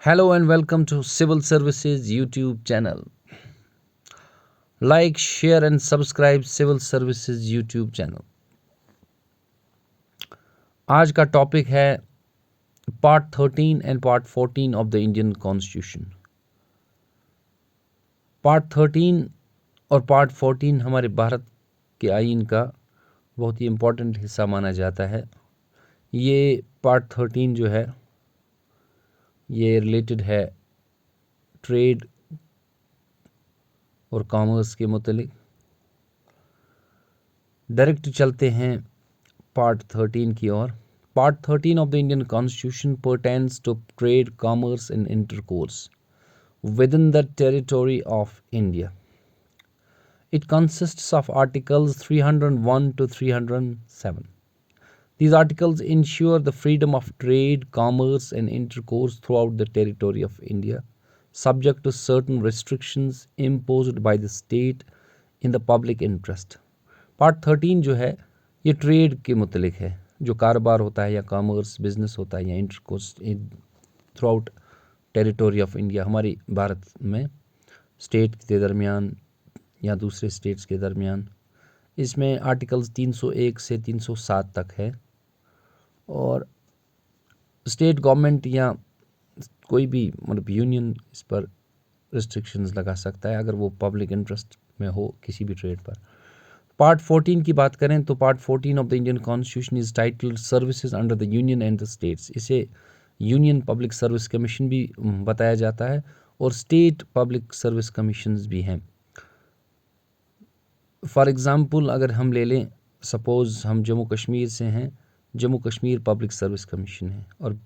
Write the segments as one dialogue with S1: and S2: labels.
S1: Hello and welcome to Civil Services YouTube channel. Like, share and subscribe Civil Services YouTube channel. आज का topic है part 13 and part 14 of the Indian constitution. Part 13 और part 14 हमारे भारत के आईन का बहुत ही इम्पोर्टेंट हिस्सा माना जाता है। ये पार्ट 13 जो है ये रिलेटेड है ट्रेड और कॉमर्स के मुतालिक। डायरेक्ट चलते हैं पार्ट 13 की ओर। Part 13 of the Indian Constitution pertains to trade, commerce and intercourse within the territory of India. It consists of Articles 301 to 307. These articles ensure the freedom of trade, commerce and intercourse throughout the territory of India, subject to certain restrictions imposed by the state in the public interest. Part 13 जो है ये trade के मुतलिक है, जो कारोबार होता है या कॉमर्स बिजनेस होता है या intercourse through out territory of India, हमारी भारत में स्टेट के दरमियान या दूसरे स्टेट्स के दरमियान। इसमें आर्टिकल्स 301 से 307 तक है और स्टेट गवर्नमेंट या कोई भी मतलब यूनियन इस पर रिस्ट्रिक्शंस लगा सकता है अगर वो पब्लिक इंटरेस्ट में हो किसी भी ट्रेड पर। पार्ट 14 की बात करें तो part 14 of the Indian constitution is titled services under the union and the states. इसे यूनियन पब्लिक सर्विस कमीशन भी बताया जाता है और स्टेट पब्लिक सर्विस कमीशंस भी हैं। फॉर एग्ज़ाम्पल अगर हम ले लें, सपोज़ हम जम्मू कश्मीर से हैं, Jammu Kashmir public Service commission है और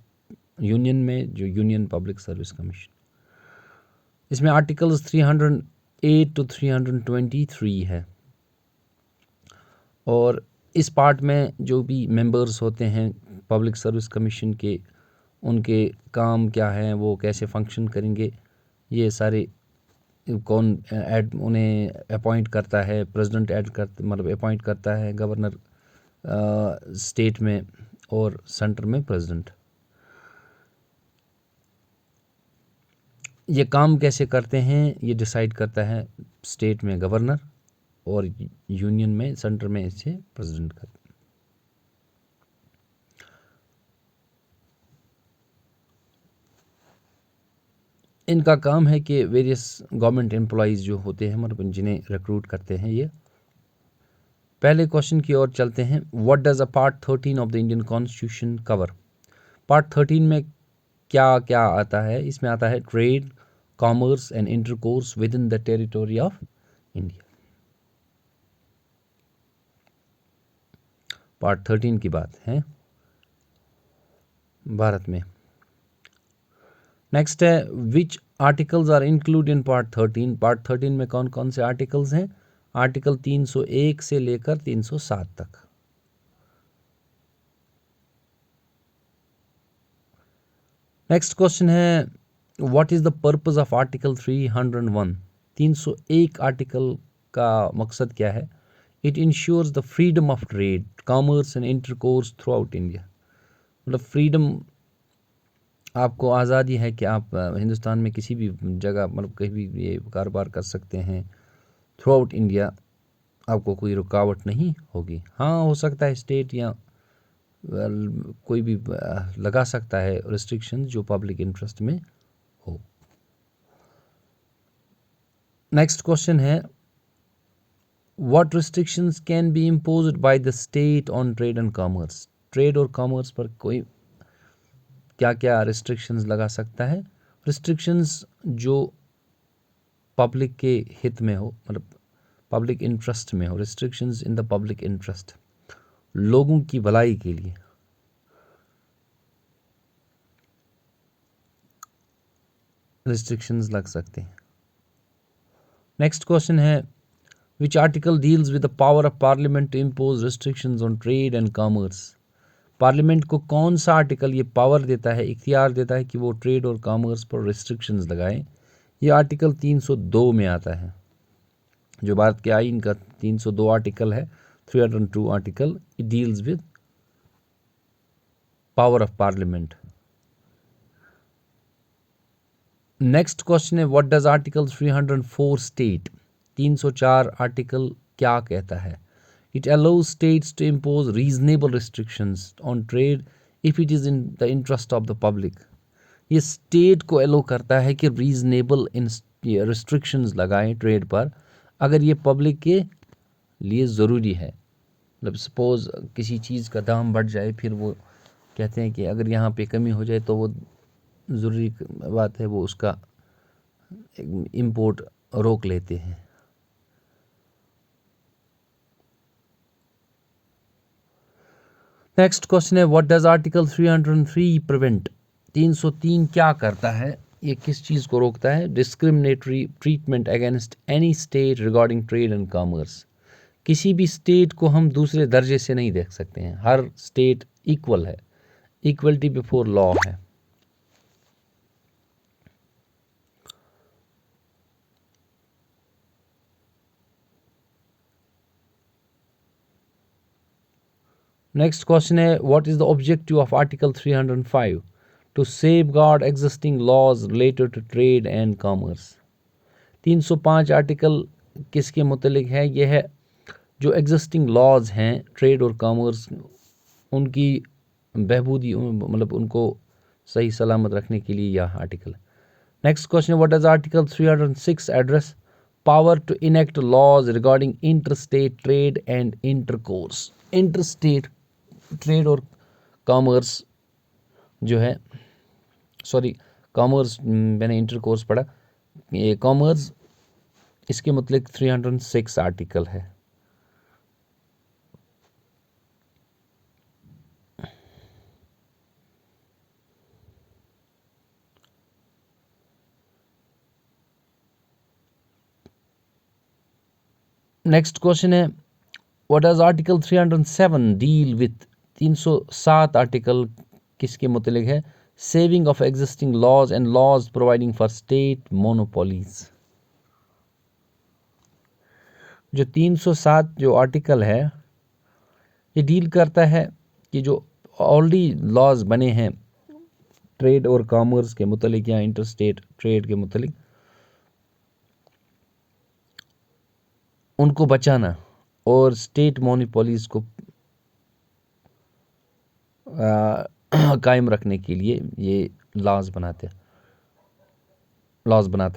S1: यूनियन में जो यूनियन पब्लिक सर्विस कमीशन, इसमें आर्टिकल्स 308 टू 323 है और इस पार्ट में जो भी मेंबर्स होते हैं पब्लिक सर्विस कमीशन के, उनके काम क्या हैं, वो कैसे फंक्शन करेंगे, ये सारे कौन उन्हें अपॉइंट करता है, प्रेसिडेंट मतलब अपॉइंट करता है, गवर्नर स्टेट में और सेंटर में प्रेसिडेंट। ये काम कैसे करते हैं ये डिसाइड करता है स्टेट में गवर्नर और यूनियन में सेंटर में इसे प्रेसिडेंट करते हैं। इनका काम है कि वेरियस गवर्नमेंट एम्प्लॉइज़ जो होते हैं मतलब जिन्हें रिक्रूट करते हैं। ये पहले क्वेश्चन की ओर चलते हैं। What does a part 13 of the Indian constitution cover. Part 13 में क्या क्या आता है? इसमें आता है trade, commerce and intercourse within the territory of India. Part 13 की बात है भारत में। नेक्स्ट है which articles are include in part 13। Part 13 में कौन कौन से आर्टिकल्स हैं? आर्टिकल 301 से लेकर 307 तक। नेक्स्ट क्वेश्चन है what is the purpose of article 301। 301 article का मकसद क्या है? It ensures the freedom of trade, commerce and intercourse throughout India. मतलब फ्रीडम, आपको आज़ादी है कि आप हिंदुस्तान में किसी भी जगह मतलब कहीं भी ये कारोबार कर सकते हैं थ्रू आउट इंडिया, आपको कोई रुकावट नहीं होगी। हाँ, हो सकता है स्टेट या कोई भी लगा सकता है रिस्ट्रिक्शन जो पब्लिक इंटरेस्ट में हो। नेक्स्ट क्वेश्चन है what restrictions can be imposed by the state on trade and commerce. Trade और कॉमर्स पर कोई क्या क्या रिस्ट्रिक्शंस लगा सकता है? रिस्ट्रिक्शंस जो पब्लिक के हित में हो, मतलब पब्लिक इंटरेस्ट में हो। Restrictions in the public interest, लोगों की भलाई के लिए रिस्ट्रिक्शंस लग सकते हैं। नेक्स्ट क्वेश्चन है which article deals with the power of parliament to impose restrictions on trade and commerce. Parliament को कौन सा आर्टिकल ये पावर देता है, इख्तियार देता है कि वो ट्रेड और कॉमर्स पर रिस्ट्रिक्शंस लगाएं? ये आर्टिकल 302 में आता है, जो भारत के आईन का 302 आर्टिकल है। 302 article it deals with power of parliament. Next question है what does article 304 state. 304 article क्या कहता है? It allows states to impose reasonable restrictions on trade if it is in the interest of the public. ये state को allow करता है कि reasonable restrictions लगाएं ट्रेड पर अगर ये पब्लिक के लिए ज़रूरी है। मतलब सपोज़ किसी चीज़ का दाम बढ़ जाए, फिर वो कहते हैं कि अगर यहाँ पे कमी हो जाए तो वो ज़रूरी बात है, वो उसका इंपोर्ट रोक लेते हैं। नेक्स्ट क्वेश्चन है व्हाट डज आर्टिकल 303 प्रिवेंट। 303 क्या करता है? ये किस चीज़ को रोकता है? Discriminatory treatment against any state regarding trade and commerce. किसी भी स्टेट को हम दूसरे दर्जे से नहीं देख सकते हैं, हर स्टेट इक्वल है, इक्वलिटी बिफोर लॉ है। नेक्स्ट क्वेश्चन है what is the objective of article 305 to safeguard existing laws related to trade and commerce. 305 article किसके मुतलिक है? यह है जो एग्जिस्टिंग लॉज हैं ट्रेड और कॉमर्स, उनकी बहबूदी, मतलब उनको सही सलामत रखने के लिए यह आर्टिकल है। Next question what does article 306 address? Power to enact laws regarding interstate trade and intercourse. Interstate trade और कॉमर्स जो है, सॉरी कॉमर्स मैंने इंटरकोर्स पढ़ा, ये कॉमर्स इसके मतलब 306 आर्टिकल है। नेक्स्ट क्वेश्चन है what does article 307 deal with. 307 article किसके मुतलिक है? Saving of existing laws and laws providing for state monopolies. जो 307 जो आर्टिकल है ये डील करता है कि जो ऑलरेडी लॉज बने हैं ट्रेड और कॉमर्स के मुतलिक या इंटरस्टेट ट्रेड के मुतलिक, उनको बचाना और स्टेट मोनोपोलीज को कायम रखने के लिए ये लॉज बनाता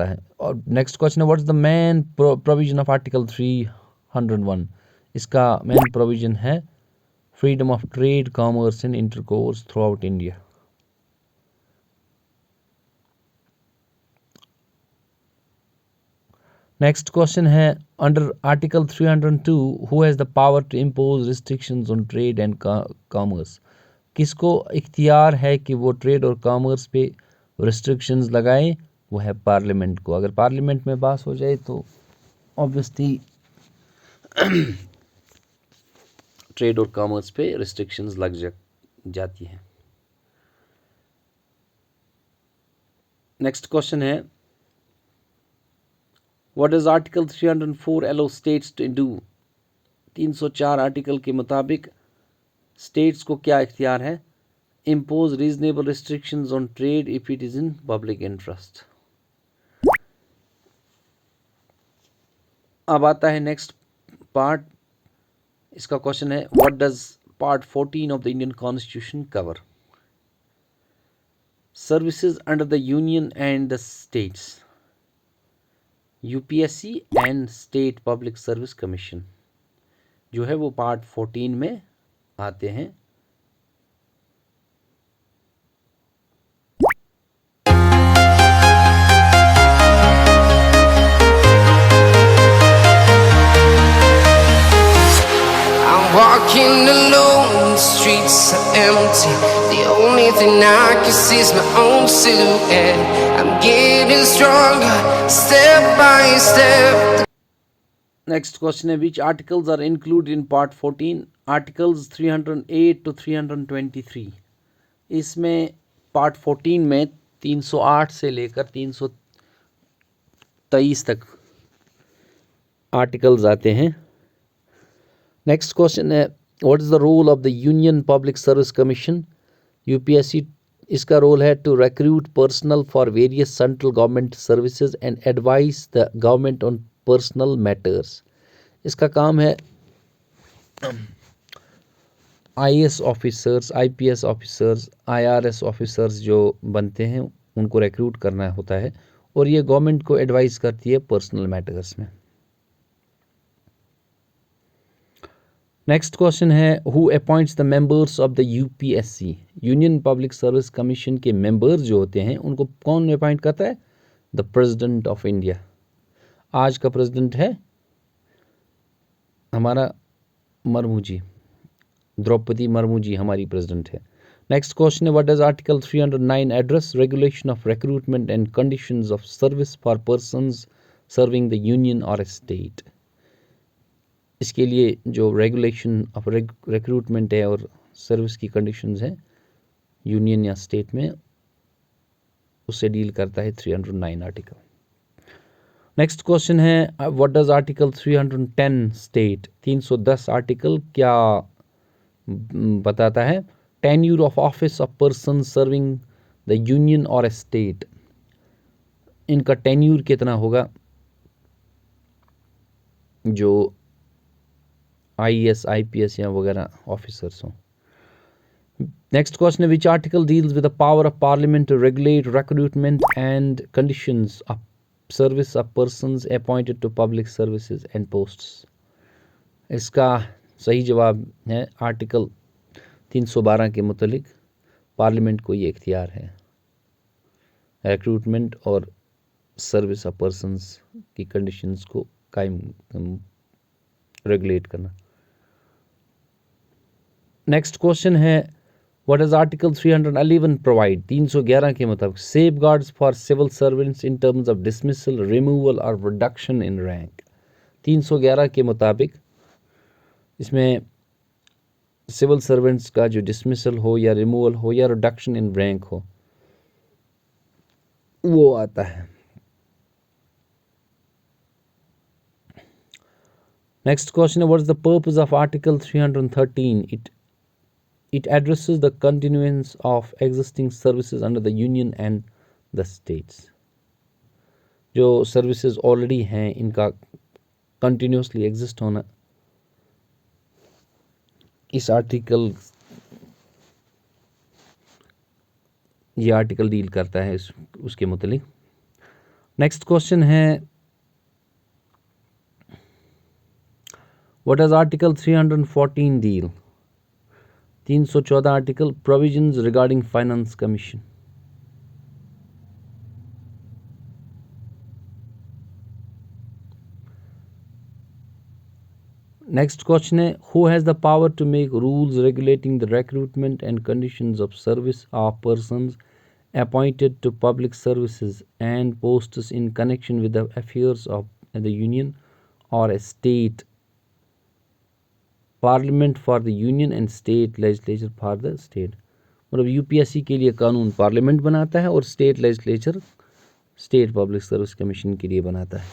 S1: है। और नेक्स्ट क्वेश्चन है what is the main provision of article 301। इसका मेन प्रोविजन है freedom of trade commerce and intercourse throughout India. Next question है under article 302 who has the power to impose restrictions on trade and commerce. किसको इख्तियार है कि वो trade और commerce पे रिस्ट्रिक्शंस लगाए? वो है पार्लियामेंट को। अगर पार्लियामेंट में पास हो जाए तो ऑब्वियसली ट्रेड और कॉमर्स पे रिस्ट्रिक्शंस लग जाती हैं। नेक्स्ट क्वेश्चन है what does article 304 allow states to do. 304 article के मुताबिक स्टेट्स को क्या इख्तियार है? Impose reasonable restrictions on trade if it is in public interest. अब आता है नेक्स्ट पार्ट। इसका क्वेश्चन है what does part 14 of the Indian constitution cover? Services under the union and the states, UPSC and state public Service commission जो है वो part 14 में आते हैं।
S2: Walking alone, the streets are empty. The only thing I can see is my own silhouette. I'm getting stronger, step by step.
S1: Next question है which articles are included in part 14? Articles 308 to 323। इसमें part 14 में 308 से लेकर 323 तक articles आते हैं। Next question है what is the role of the Union Public Service Commission, UPSC इसका रोल है to recruit personnel for various central government services and advise the government on personnel matters. इसका काम है IAS officers, IPS officers, IRS officers जो बनते हैं उनको recruit करना होता है और ये गवर्नमेंट को एडवाइस करती है पर्सनल मैटर्स में। नेक्स्ट क्वेश्चन है who appoints the members of the UPSC, union Public Service commission के मेंबर्स जो होते हैं उनको कौन अपॉइंट करता है? The president of India. आज का प्रेसिडेंट है हमारा मर्मू जी, द्रौपदी मुर्मू जी हमारी प्रेसिडेंट है। नेक्स्ट क्वेश्चन है what does article 309 address? Regulation of recruitment and conditions of service for persons serving the union और स्टेट। इसके लिए जो रेगुलेशन ऑफ रिक्रूटमेंट है और सर्विस की कंडीशंस हैं यूनियन या स्टेट में, उससे डील करता है 309 आर्टिकल। नेक्स्ट क्वेश्चन है what does article 310 state? 310 article क्या बताता है? Tenure of office of person serving the union और स्टेट। इनका टेन्यूर कितना होगा जो आईएएस आईपीएस या वगैरह ऑफिसर्स हों। नेक्स्ट क्वेश्चन है which article deals with the power of parliament to regulate recruitment and conditions of service of persons appointed to public services and posts. इसका सही जवाब है आर्टिकल 312 के मुतालिक पार्लियामेंट को ये इख्तियार है रिक्रूटमेंट और सर्विस ऑफ पर्सन्स की कंडीशंस को कायम रेगुलेट करना। नेक्स्ट क्वेश्चन है व्हाट इज आर्टिकल 311 प्रोवाइड? 311 के मुताबिक safeguards for civil servants in terms of dismissal, removal और रिडक्शन इन रैंक। 311 के मुताबिक इसमें सिविल सर्वेंट्स का जो डिसमिसल हो या रिमूवल हो या रिडक्शन इन रैंक हो वो आता है। नेक्स्ट क्वेश्चन है what is the purpose of article 313? It addresses the continuance of existing services under the union and the states. जो सर्विसेज ऑलरेडी हैं इनका कंटिन्यूसली एग्जिस्ट होना इस आर्टिकल ये आर्टिकल डील करता है उसके मुतालिक। नेक्स्ट क्वेश्चन है what does article 314 deal? 314 article provisions regarding finance commission. Next question है who has the power to make rules regulating the recruitment and conditions of service of persons appointed to public services and posts in connection with the affairs of the union और state? Parliament for the union and state legislature for the state. मतलब UPSC के लिए कानून parliament बनाता है और state legislature state public Service commission के लिए बनाता है।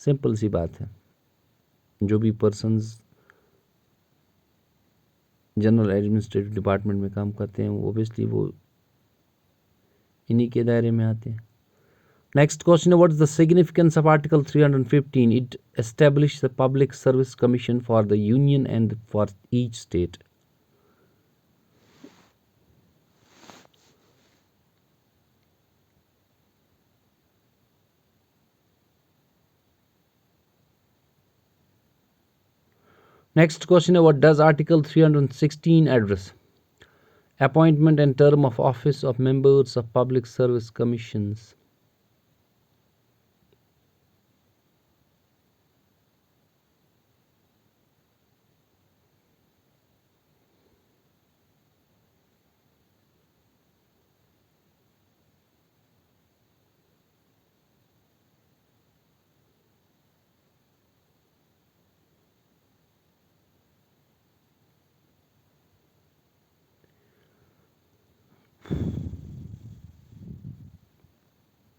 S1: सिंपल सी बात है, जो भी पर्सन्स जनरल एडमिनिस्ट्रेटिव डिपार्टमेंट में काम करते हैं ओबियसली वो इन्हीं के दायरे में आते हैं। Next question, what is the significance of Article 315? It established the Public Service Commission for the Union and for each state. Next question, what does Article 316 address? Appointment and term of office of members of Public Service Commissions.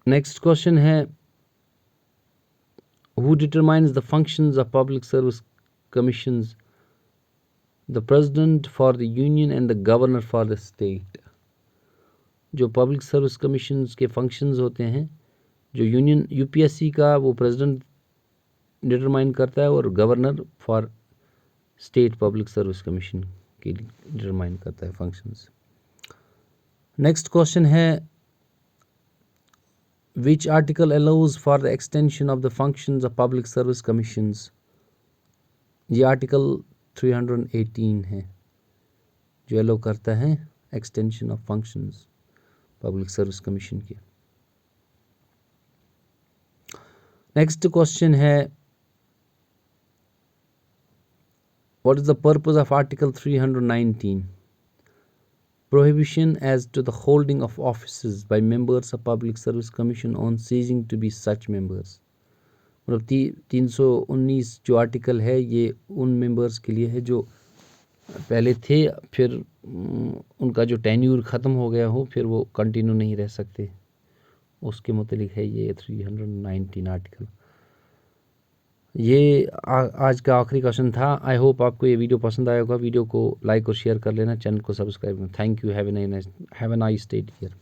S1: Next question है who determines the functions of public service commissions? The president for the union and the governor for the state. जो public Service commission के functions होते हैं, जो union UPSC का वो president determine करता है और governor for state public Service commission के लिए डिटरमाइन करता है फंक्शंस। नेक्स्ट क्वेश्चन है which article allows for the extension of the functions of public service commissions. ये आर्टिकल 318 है जो अलाउ करता है extension of functions public Service commission के। नेक्स्ट क्वेश्चन है what is the purpose of article 319 prohibition as to the holding of offices by members of public service commission on ceasing to be such members। मतलब 319 जो article है ये उन members के लिए है जो पहले थे फिर उनका जो टेन्यूर ख़त्म हो गया हो फिर वो कंटिन्यू नहीं रह सकते, उसके मुतालिक है ये 319 आर्टिकल। ये आज का आखिरी क्वेश्चन था। आई होप आपको ये वीडियो पसंद आया होगा। वीडियो को लाइक और शेयर कर लेना, चैनल को सब्सक्राइब करना। Thank you. Have a nice day here.